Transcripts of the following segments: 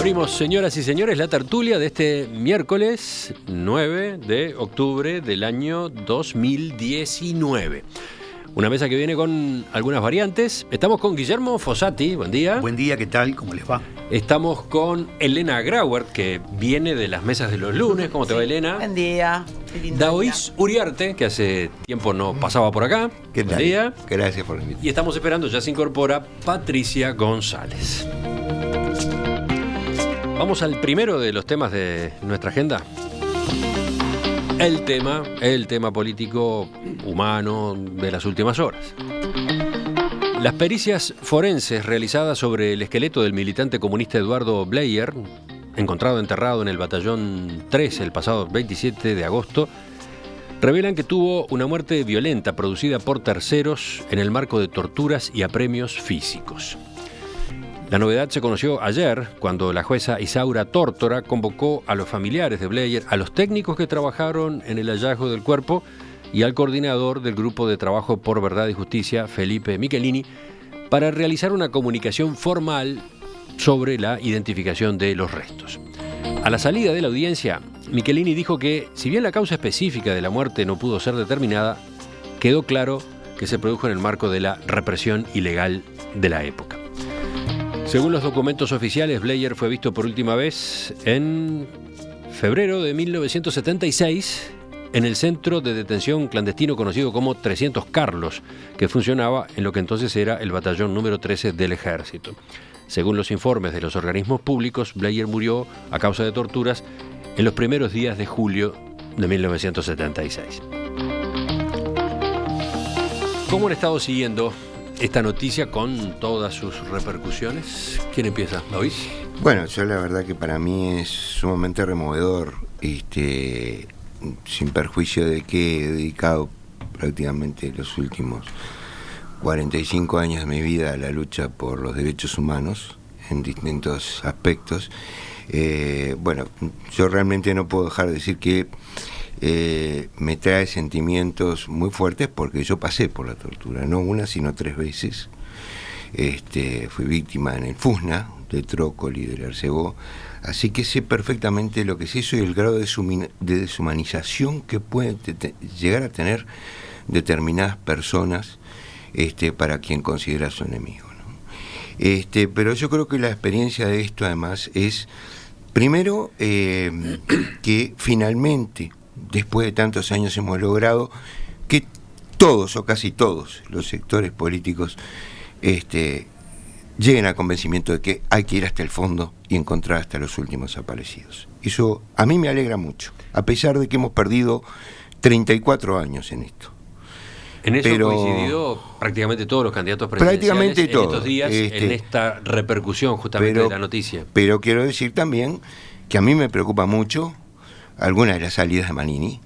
Abrimos, señoras y señores, la tertulia de este miércoles 9 de octubre del año 2019. Una mesa que viene con algunas variantes. Estamos con Guillermo Fossati, buen día. Buen día, ¿qué tal? ¿Cómo les va? Estamos con Elena Grauer, que viene de las mesas de los lunes. ¿Cómo te va, Elena? Buen día. Qué lindo Daoís día. Uriarte, que hace tiempo no pasaba por acá. ¿Qué Buen tal? día. Gracias por invitarme. Y estamos esperando, ya se incorpora Patricia González. Vamos al primero de los temas de nuestra agenda. El tema político humano de las últimas horas. Las pericias forenses realizadas sobre el esqueleto del militante comunista Eduardo Bleyer, encontrado enterrado en el batallón 3 el pasado 27 de agosto, revelan que tuvo una muerte violenta producida por terceros en el marco de torturas y apremios físicos. La novedad se conoció ayer cuando la jueza Isaura Tórtora convocó a los familiares de Bleyer, a los técnicos que trabajaron en el hallazgo del cuerpo y al coordinador del Grupo de Trabajo por Verdad y Justicia, Felipe Michelini, para realizar una comunicación formal sobre la identificación de los restos. A la salida de la audiencia, Michelini dijo que, si bien la causa específica de la muerte no pudo ser determinada, quedó claro que se produjo en el marco de la represión ilegal de la época. Según los documentos oficiales, Bleyer fue visto por última vez en febrero de 1976 en el centro de detención clandestino conocido como 300 Carlos, que funcionaba en lo que entonces era el batallón número 13 del Ejército. Según los informes de los organismos públicos, Bleyer murió a causa de torturas en los primeros días de julio de 1976. ¿Cómo han estado siguiendo esta noticia con todas sus repercusiones? ¿Quién empieza? ¿Lo oís? Bueno, yo la verdad que para mí es sumamente removedor, sin perjuicio de que he dedicado prácticamente los últimos 45 años de mi vida a la lucha por los derechos humanos en distintos aspectos. Bueno, yo realmente no puedo dejar de decir que me trae sentimientos muy fuertes porque yo pasé por la tortura, no una sino 3 veces. Fui víctima en el Fusna, de Trócoli y del Arcebó, así que sé perfectamente lo que es eso y el grado de deshumanización que pueden llegar a tener determinadas personas para quien considera su enemigo, ¿no? Pero yo creo que la experiencia de esto además es, primero, que finalmente, después de tantos años, hemos logrado que todos o casi todos los sectores políticos lleguen al convencimiento de que hay que ir hasta el fondo y encontrar hasta los últimos desaparecidos. Eso a mí me alegra mucho, a pesar de que hemos perdido 34 años en esto. En eso han coincidido prácticamente todos los candidatos presidenciales en estos días, en esta repercusión justamente de la noticia. Pero quiero decir también que a mí me preocupa mucho algunas de las salidas de Manini,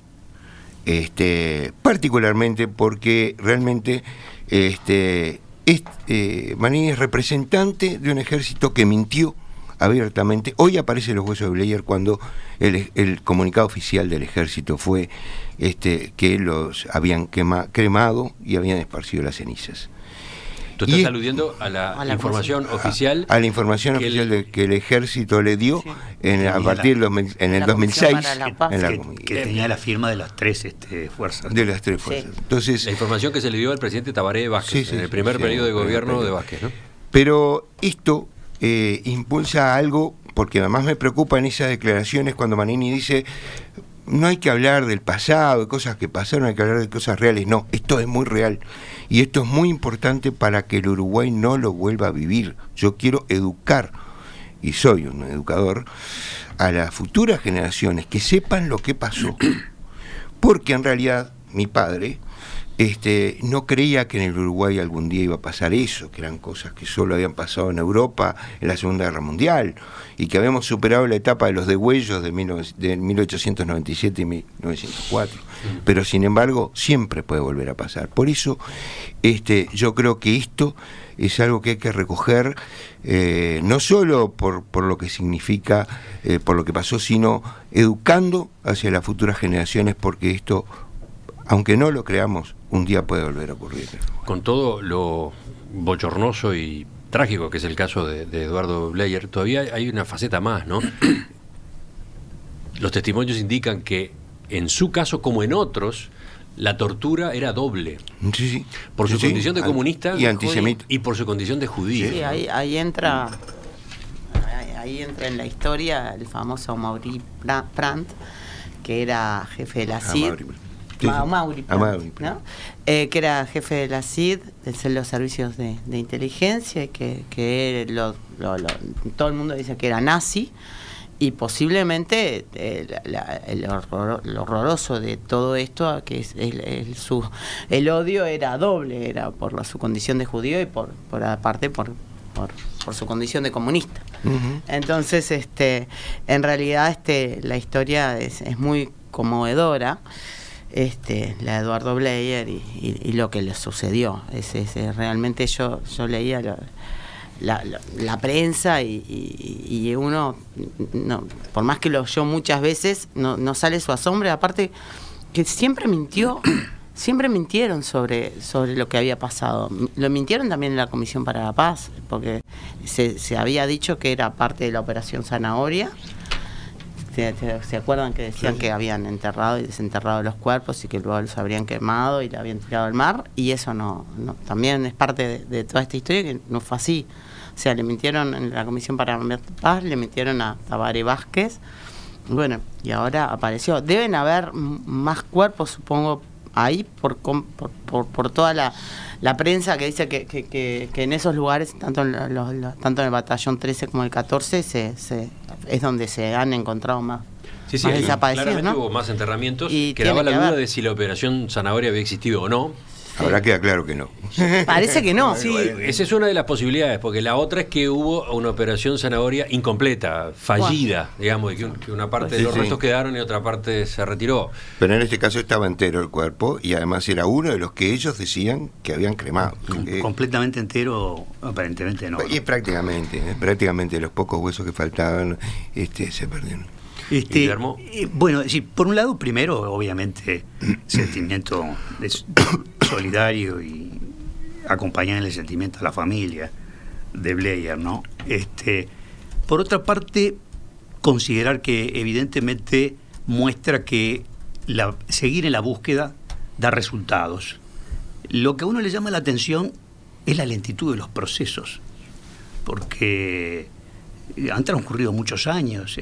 particularmente porque realmente Manini es representante de un ejército que mintió abiertamente. Hoy aparecen los huesos de Bleyer cuando el comunicado oficial del ejército fue que los habían cremado y habían esparcido las cenizas. Tú estás aludiendo a la información oficial. A la información oficial que el ejército le dio a partir en el 2006. Que tenía la firma de las 3 fuerzas. De las 3 fuerzas. Sí. Entonces, la información que se le dio al presidente Tabaré Vázquez en el primer periodo de gobierno de Vázquez, ¿no? Pero esto impulsa algo, porque además me preocupa en esas declaraciones cuando Manini dice: no hay que hablar del pasado, de cosas que pasaron, hay que hablar de cosas reales. No, esto es muy real y esto es muy importante para que el Uruguay no lo vuelva a vivir. Yo quiero educar, y soy un educador, a las futuras generaciones que sepan lo que pasó, porque en realidad mi padre no creía que en el Uruguay algún día iba a pasar eso, que eran cosas que solo habían pasado en Europa en la Segunda Guerra Mundial y que habíamos superado la etapa de los degüellos de 1897 y 1904, pero sin embargo siempre puede volver a pasar. Por eso yo creo que esto es algo que hay que recoger, no solo por lo que significa, por lo que pasó, sino educando hacia las futuras generaciones, porque esto, aunque no lo creamos, un día puede volver a ocurrir. Con todo lo bochornoso y trágico que es el caso de Eduardo Bleyer, todavía hay una faceta más, ¿no? Los testimonios indican que en su caso, como en otros, la tortura era doble. Sí, sí. Por su Sí, condición de comunista y antisemita. y por su condición de judío. Sí, ahí entra en la historia el famoso Maurice Brandt, que era jefe de la CID. Mauri Brandt, ¿no? Que era jefe de la CID, de los servicios de inteligencia, que todo el mundo dice que era nazi, y posiblemente lo horroroso de todo esto, que es el odio era doble, era por su condición de judío y por su condición de comunista. Uh-huh. Entonces, en realidad la historia es muy conmovedora, la de Eduardo Bleyer y lo que le sucedió. Realmente yo leía la prensa y uno, no, por más que lo oyó muchas veces, no sale su asombro. Aparte que siempre mintieron sobre lo que había pasado. Lo mintieron también en la Comisión para la Paz, porque se había dicho que era parte de la Operación Zanahoria. ¿Se acuerdan que decían que habían enterrado y desenterrado los cuerpos y que luego los habrían quemado y le habían tirado al mar? Y eso no también es parte de toda esta historia, que no fue así. O sea, le mintieron en la Comisión para la Paz, le mintieron a Tabaré Vázquez. Bueno, y ahora apareció. Deben haber más cuerpos, supongo, ahí por toda la prensa que dice que en esos lugares, tanto en el batallón 13 como el 14, es donde se han encontrado más desaparecidos, claramente, ¿no? Hubo más enterramientos. Y quedaba la duda de si la Operación Zanahoria había existido o no. Ahora queda claro que no. Parece que no. Sí, esa es una de las posibilidades, porque la otra es que hubo una Operación Zanahoria incompleta, fallida, digamos, que una parte de los restos quedaron y otra parte se retiró. Pero en este caso estaba entero el cuerpo y además era uno de los que ellos decían que habían cremado. Completamente entero, aparentemente no. Y prácticamente los pocos huesos que faltaban se perdieron. Bueno, sí, por un lado, primero, obviamente, sentimiento solidario y acompañar en el sentimiento a la familia de Bleyer, ¿no? Por otra parte, considerar que evidentemente muestra que seguir en la búsqueda da resultados. Lo que a uno le llama la atención es la lentitud de los procesos, porque han transcurrido muchos años.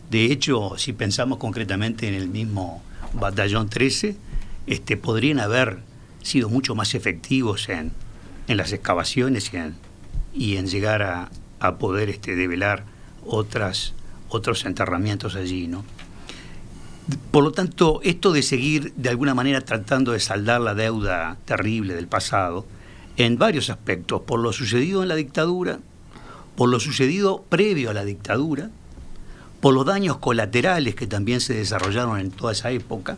De hecho, si pensamos concretamente en el mismo batallón 13, podrían haber sido mucho más efectivos en las excavaciones y en llegar a poder develar otros enterramientos allí, ¿no? Por lo tanto, esto de seguir de alguna manera tratando de saldar la deuda terrible del pasado, en varios aspectos, por lo sucedido en la dictadura, por lo sucedido previo a la dictadura, por los daños colaterales que también se desarrollaron en toda esa época,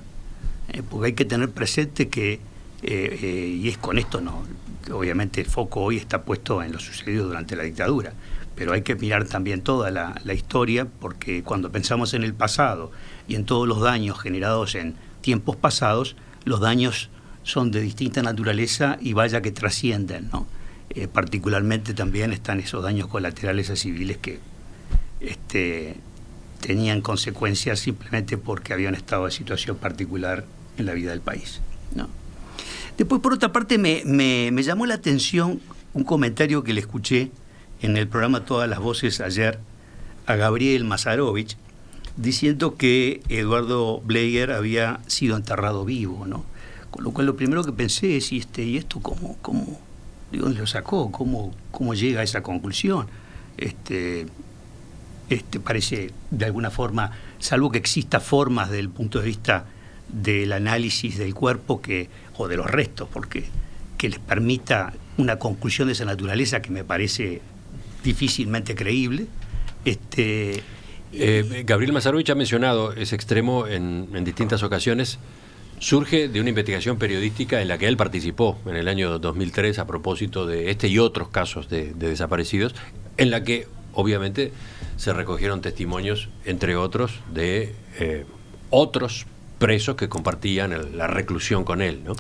porque hay que tener presente que, y es con esto, no, obviamente el foco hoy está puesto en lo sucedido durante la dictadura, pero hay que mirar también toda la historia, porque cuando pensamos en el pasado y en todos los daños generados en tiempos pasados, los daños son de distinta naturaleza y vaya que trascienden, ¿no? Particularmente también están esos daños colaterales a civiles que tenían consecuencias simplemente porque habían estado en situación particular en la vida del país, ¿no? Después, por otra parte, me llamó la atención un comentario que le escuché en el programa Todas las Voces ayer a Gabriel Mazarovich, diciendo que Eduardo Bleyer había sido enterrado vivo, ¿no? Con lo cual lo primero que pensé es, ¿y esto cómo ¿de dónde lo sacó? ¿Cómo llega a esa conclusión? Parece, de alguna forma, salvo que exista formas desde el punto de vista del análisis del cuerpo o de los restos, que les permita una conclusión de esa naturaleza que me parece difícilmente creíble. Gabriel Mazarovich ha mencionado ese extremo en distintas ocasiones. Surge de una investigación periodística en la que él participó en el año 2003 a propósito de este y otros casos de desaparecidos, en la que obviamente se recogieron testimonios, entre otros, de otros presos que compartían la reclusión con él, ¿no?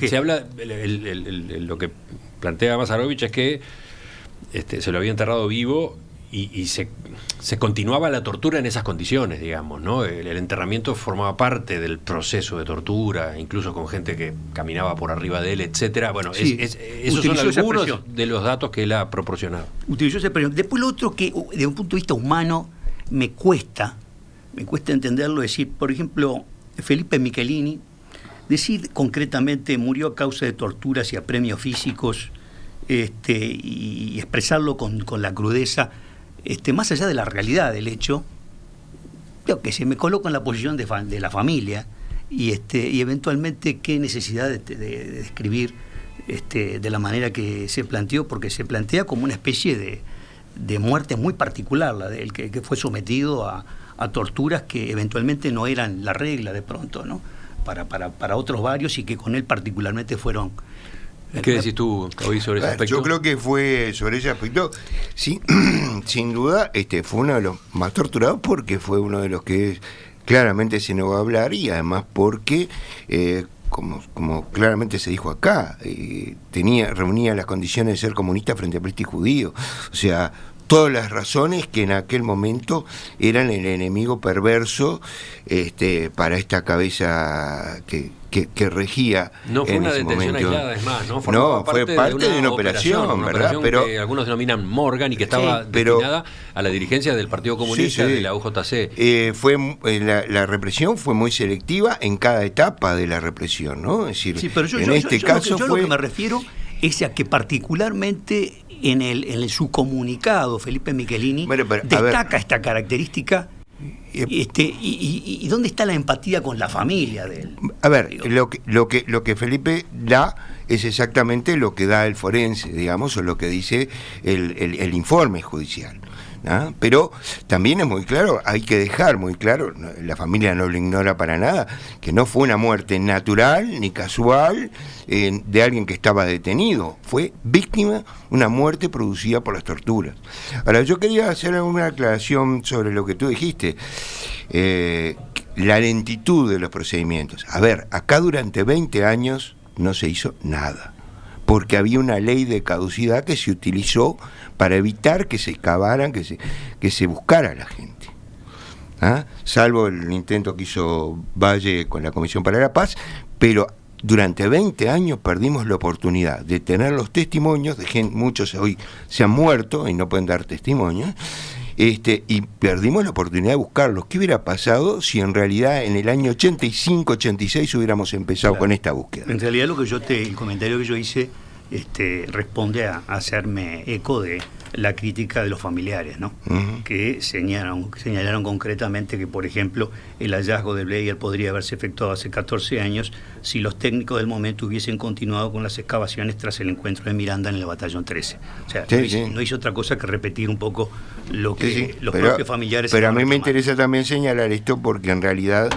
Se habla, lo que plantea Mazarovich es que se lo había enterrado vivo y se continuaba la tortura en esas condiciones, digamos, ¿no? El enterramiento formaba parte del proceso de tortura, incluso con gente que caminaba por arriba de él, etcétera. Bueno, Sí, esos son algunos de los datos que él ha proporcionado. Utilizó esa expresión. Después lo otro que, desde un punto de vista humano, me cuesta entenderlo, decir, por ejemplo, Felipe Michelini, decir concretamente murió a causa de torturas y apremios físicos, y expresarlo con la crudeza, más allá de la realidad del hecho, creo que se me coloco en la posición de la familia y eventualmente qué necesidad de describir de la manera que se planteó, porque se plantea como una especie de muerte muy particular, la de él, que fue sometido a torturas que eventualmente no eran la regla de pronto, ¿no? Para otros varios, y que con él particularmente fueron... ¿Qué decís tú hoy sobre ese aspecto? Yo creo que fue sobre ese aspecto, sí, sin duda, fue uno de los más torturados, porque fue uno de los que claramente se negó a hablar, y además porque, como claramente se dijo acá, reunía las condiciones de ser comunista frente a prestigio judío. O sea, todas las razones que en aquel momento eran el enemigo perverso para esta cabeza que regía. No fue en una ese detención momento. aislada, es más, ¿no? Fue parte de una operación, ¿verdad? Pero que algunos denominan Morgan y que estaba destinada a la dirigencia del Partido Comunista, de la UJC. La represión fue muy selectiva en cada etapa de la represión, ¿no? Es decir, pero en este caso lo que me refiero es a que particularmente en su comunicado Felipe Michelini destaca esta característica. ¿Y dónde está la empatía con la familia de él? A ver, lo que Felipe da es exactamente lo que da el forense, digamos, o lo que dice el informe judicial, ¿no? Pero también es muy claro, hay que dejar muy claro, la familia no lo ignora para nada, que no fue una muerte natural ni casual de alguien que estaba detenido, fue víctima, una muerte producida por las torturas. Ahora, yo quería hacer una aclaración sobre lo que tú dijiste, la lentitud de los procedimientos. A ver, acá durante 20 años no se hizo nada, porque había una ley de caducidad que se utilizó para evitar que se excavaran, que se buscara a la gente. Salvo el intento que hizo Valle con la Comisión para la Paz, pero durante 20 años perdimos la oportunidad de tener los testimonios de gente, muchos hoy se han muerto y no pueden dar testimonios, y perdimos la oportunidad de buscarlos. ¿Qué hubiera pasado si en realidad en el año 85, 86 hubiéramos empezado con esta búsqueda? En realidad el comentario que yo hice responde a hacerme eco de la crítica de los familiares, ¿no? Uh-huh. Que señalaron concretamente que, por ejemplo, el hallazgo de Bleyer podría haberse efectuado hace 14 años si los técnicos del momento hubiesen continuado con las excavaciones tras el encuentro de Miranda en el batallón 13. O sea, no hizo otra cosa que repetir un poco lo que los propios familiares... Pero a mí me interesa también señalar esto, porque en realidad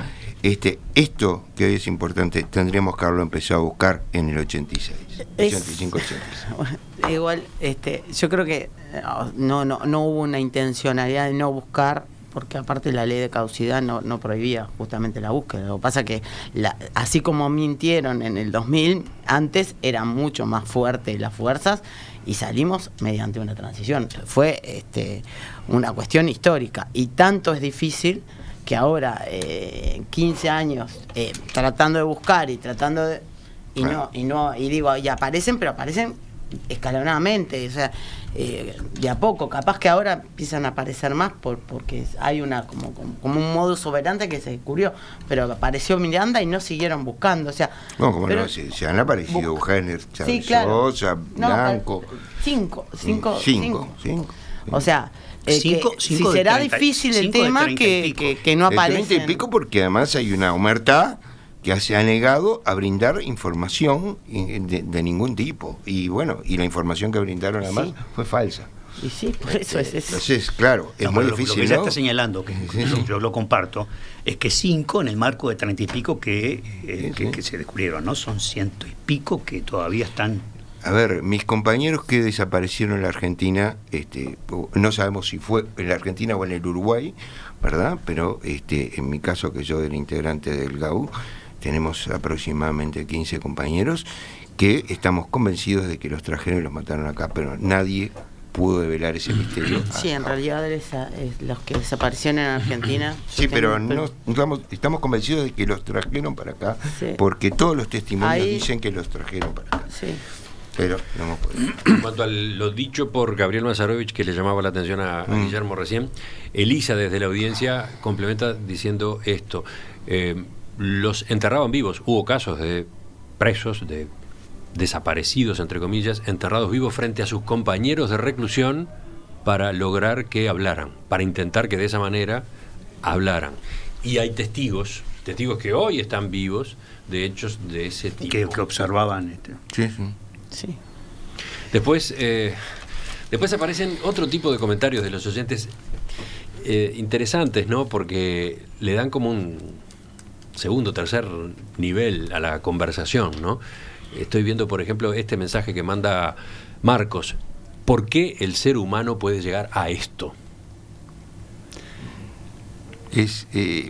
esto que hoy es importante, tendríamos que haberlo empezado a buscar en el 86, 85, 86. Igual, yo creo que no hubo una intencionalidad de no buscar, porque aparte la ley de caducidad no prohibía justamente la búsqueda. Lo que pasa que así como mintieron en el 2000, antes eran mucho más fuertes las fuerzas y salimos mediante una transición. Fue una cuestión histórica, y tanto es difícil que ahora, 15 años, tratando de buscar y tratando de... Y aparecen, pero aparecen escalonadamente, o sea, de a poco, capaz que ahora empiezan a aparecer más porque hay como un modus operandi que se descubrió, pero apareció Miranda y no siguieron buscando, o sea... No, como no, se han aparecido Buchaner, Chávez Sosa, Blanco... Cinco. O sea... si será difícil el tema que no aparece. 30 y pico, porque además hay una humertad que se ha negado a brindar información de ningún tipo. Y bueno, y la información que brindaron además fue falsa. Y sí, por eso es eso. Entonces, claro, es muy difícil. Lo que ella está señalando, que yo lo comparto, es que 5 en el marco de 30 y pico que se descubrieron, ¿no? Son 100 y pico que todavía están... A ver, mis compañeros que desaparecieron en la Argentina, no sabemos si fue en la Argentina o en el Uruguay, ¿verdad? Pero en mi caso, que yo era integrante del GAU, tenemos aproximadamente 15 compañeros que estamos convencidos de que los trajeron y los mataron acá, pero nadie pudo develar ese misterio. Sí, en realidad los que desaparecieron en Argentina. Sí, pero estamos convencidos de que los trajeron para acá, sí, porque todos los testimonios ahí dicen que los trajeron para acá. Sí. Pero no hemos podido. En cuanto a lo dicho por Gabriel Mazarovich, que le llamaba la atención a Guillermo recién, Elisa desde la audiencia complementa diciendo esto: los enterraban vivos. Hubo casos de presos, de desaparecidos, entre comillas, enterrados vivos frente a sus compañeros de reclusión para lograr que hablaran, para intentar que de esa manera hablaran. Y hay testigos que hoy están vivos de hechos de ese tipo. Que observaban. Sí, sí. Sí. Después aparecen otro tipo de comentarios de los oyentes interesantes, ¿no? Porque le dan como un segundo, tercer nivel a la conversación, ¿no? Estoy viendo, por ejemplo, este mensaje que manda Marcos. ¿Por qué el ser humano puede llegar a esto?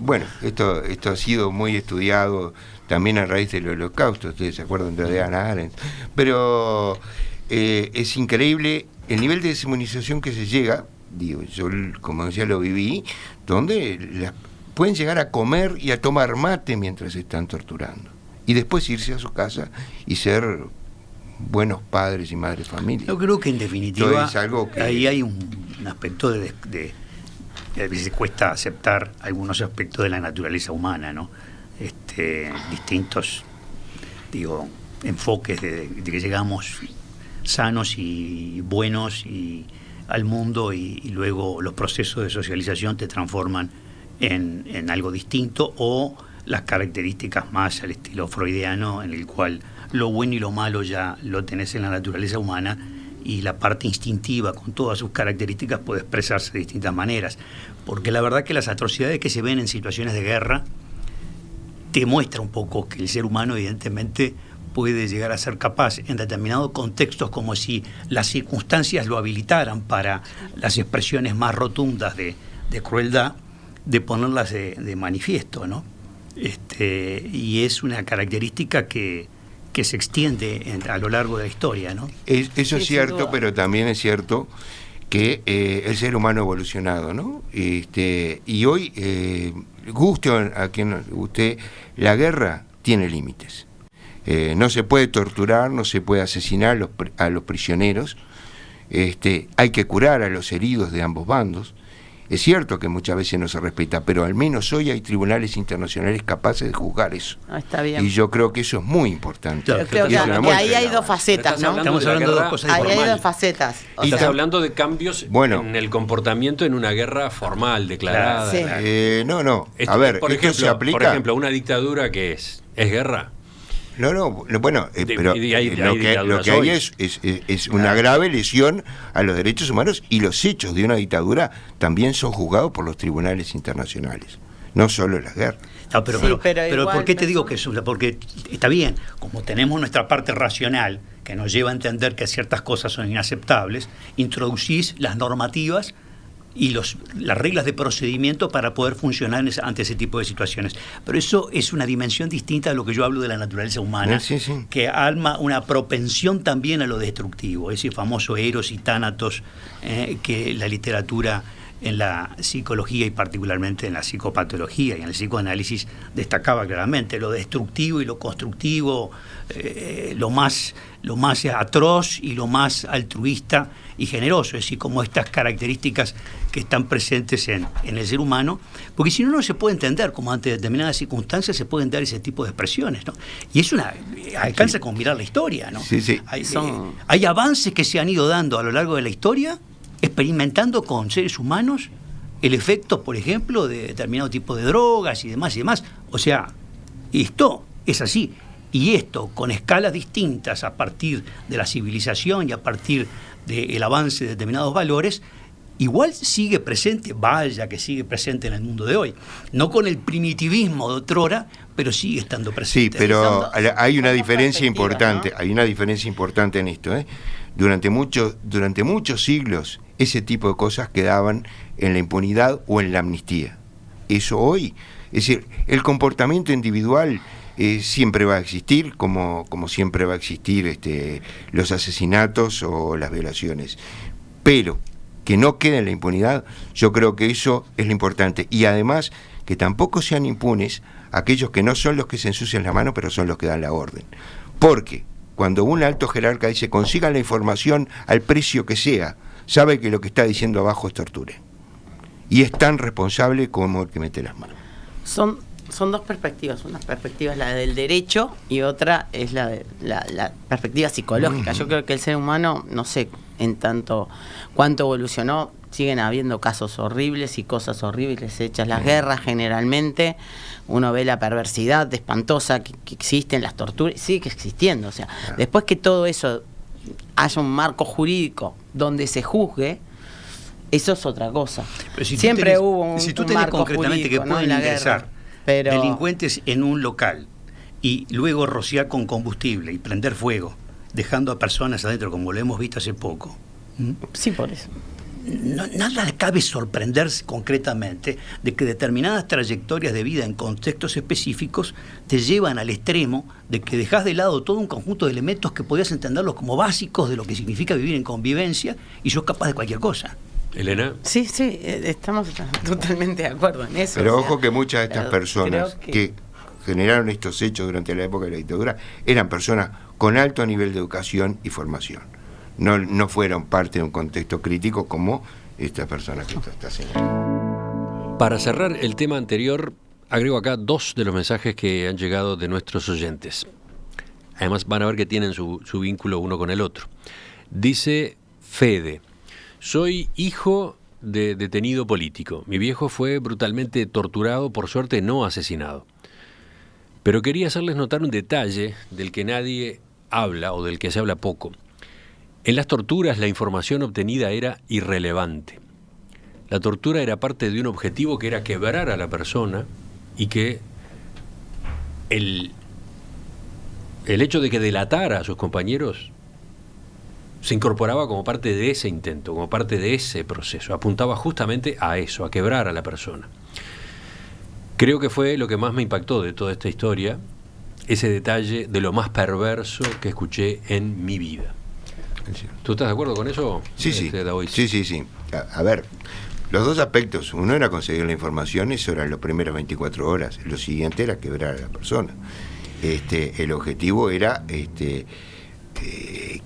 Bueno, esto ha sido muy estudiado también a raíz del Holocausto. Ustedes se acuerdan de Hannah Arendt. Pero es increíble el nivel de deshumanización que se llega. Digo, yo, como decía, lo viví, donde pueden llegar a comer y a tomar mate mientras se están torturando, y después irse a su casa y ser buenos padres y madres familia. Yo creo que en definitiva es algo que... ahí hay un aspecto de a veces cuesta aceptar algunos aspectos de la naturaleza humana, ¿no? Distintos, enfoques de que llegamos sanos y buenos al mundo, y luego los procesos de socialización te transforman en algo distinto, o las características más al estilo freudiano, en el cual lo bueno y lo malo ya lo tenés en la naturaleza humana, y la parte instintiva con todas sus características puede expresarse de distintas maneras, porque la verdad que las atrocidades que se ven en situaciones de guerra te muestra un poco que el ser humano evidentemente puede llegar a ser capaz en determinados contextos, como si las circunstancias lo habilitaran para las expresiones más rotundas de crueldad, de ponerlas de manifiesto, ¿no? Y es una característica que se extiende a lo largo de la historia, ¿no? Eso es cierto, pero también es cierto que el ser humano ha evolucionado, ¿no? Y hoy, guste a quien no guste, la guerra tiene límites. No se puede torturar, no se puede asesinar a los prisioneros, hay que curar a los heridos de ambos bandos. Es cierto que muchas veces no se respeta, pero al menos hoy hay tribunales internacionales capaces de juzgar eso. Está bien. Y yo creo que eso es muy importante. Yo creo que ahí hay dos facetas, ¿no? Estamos hablando de dos cosas Ahí formales. hay dos facetas. Y estás hablando de cambios en el comportamiento en una guerra formal, declarada. Sí. No. A ver, por esto se aplica. Por ejemplo, una dictadura que es guerra. Bueno, pero lo que hay es una grave lesión a los derechos humanos, y los hechos de una dictadura también son juzgados por los tribunales internacionales, no solo las guerras. No, pero igual, ¿por qué te digo que eso? Porque está bien, como tenemos nuestra parte racional que nos lleva a entender que ciertas cosas son inaceptables, introducís las normativas y las reglas de procedimiento para poder funcionar ante ese tipo de situaciones. Pero eso es una dimensión distinta a lo que yo hablo de la naturaleza humana, que arma una propensión también a lo destructivo, ese famoso eros y tánatos que la literatura en la psicología y particularmente en la psicopatología y en el psicoanálisis destacaba claramente: lo destructivo y lo constructivo, lo más atroz y lo más altruista y generoso, es decir, como estas características que están presentes en el ser humano, porque si no se puede entender cómo ante determinadas circunstancias se pueden dar ese tipo de expresiones, ¿no? Y es alcanza con mirar la historia, ¿no? Sí. Hay avances que se han ido dando a lo largo de la historia, experimentando con seres humanos el efecto, por ejemplo, de determinado tipo de drogas y demás. O sea, esto es así. Y esto, con escalas distintas a partir de la civilización y a partir del avance de determinados valores, igual sigue presente, vaya que sigue presente en el mundo de hoy. No con el primitivismo de otrora, pero sigue estando presente. Sí, pero hay una diferencia importante, ¿no? Hay una diferencia importante en esto, ¿eh? Durante muchos siglos ese tipo de cosas quedaban en la impunidad o en la amnistía. Eso hoy, es decir, el comportamiento individual siempre va a existir, como siempre va a existir los asesinatos o las violaciones. pero que no quede en la impunidad, yo creo que eso es lo importante. Y además, que tampoco sean impunes aquellos que no son los que se ensucian la mano, pero son los que dan la orden. Porque cuando un alto jerarca dice consigan la información al precio que sea, sabe que lo que está diciendo abajo es tortura. Y es tan responsable como el que mete las manos. Son dos perspectivas. Una perspectiva es la del derecho y otra es la de la perspectiva psicológica. Yo creo que el ser humano, no sé en tanto cuánto evolucionó, siguen habiendo casos horribles y cosas horribles hechas. Las guerras generalmente, uno ve la perversidad espantosa que existen, las torturas, sigue existiendo. O sea, después que todo eso haya un marco jurídico donde se juzgue, eso es otra cosa. Si siempre hubo un si tú tenés marco concretamente jurídico, que ¿no? pueden en la ingresar guerra, pero delincuentes en un local y luego rociar con combustible y prender fuego, dejando a personas adentro, como lo hemos visto hace poco. sí, por eso. Nada le cabe sorprenderse concretamente de que determinadas trayectorias de vida en contextos específicos te llevan al extremo de que dejas de lado todo un conjunto de elementos que podías entenderlos como básicos de lo que significa vivir en convivencia y sos capaz de cualquier cosa. Elena. Sí, estamos totalmente de acuerdo en eso. Pero o sea, ojo que muchas de estas personas creo que generaron estos hechos durante la época de la dictadura eran personas con alto nivel de educación y formación. No fueron parte de un contexto crítico como esta persona que está señalando. Para cerrar el tema anterior, agrego acá 2 de los mensajes que han llegado de nuestros oyentes. Además van a ver que tienen su vínculo uno con el otro. Dice Fede: soy hijo de detenido político. Mi viejo fue brutalmente torturado, por suerte no asesinado. Pero quería hacerles notar un detalle del que nadie habla o del que se habla poco. En las torturas la información obtenida era irrelevante. La tortura era parte de un objetivo que era quebrar a la persona y que el hecho de que delatara a sus compañeros se incorporaba como parte de ese intento, como parte de ese proceso. Apuntaba justamente a eso, a quebrar a la persona. Creo que fue lo que más me impactó de toda esta historia, ese detalle de lo más perverso que escuché en mi vida. ¿Tú estás de acuerdo con eso? Sí. A ver, los dos aspectos. Uno era conseguir la información, eso eran las primeras 24 horas. Lo siguiente era quebrar a la persona. El objetivo era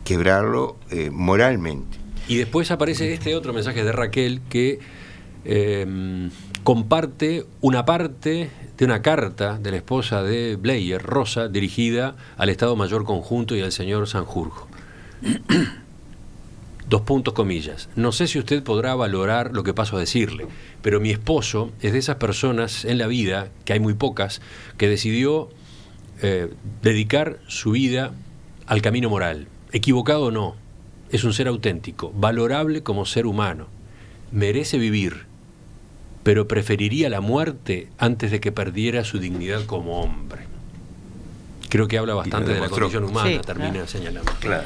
quebrarlo moralmente. Y después aparece este otro mensaje de Raquel que comparte una parte de una carta de la esposa de Bleier, Rosa, dirigida al Estado Mayor Conjunto y al señor Sanjurjo. 2 puntos comillas. No sé si usted podrá valorar lo que paso a decirle, pero mi esposo es de esas personas en la vida, que hay muy pocas, que decidió dedicar su vida al camino moral. Equivocado o no, es un ser auténtico, valorable como ser humano. Merece vivir, pero preferiría la muerte antes de que perdiera su dignidad como hombre. Creo que habla bastante de la condición humana, sí, termina señalando. Claro.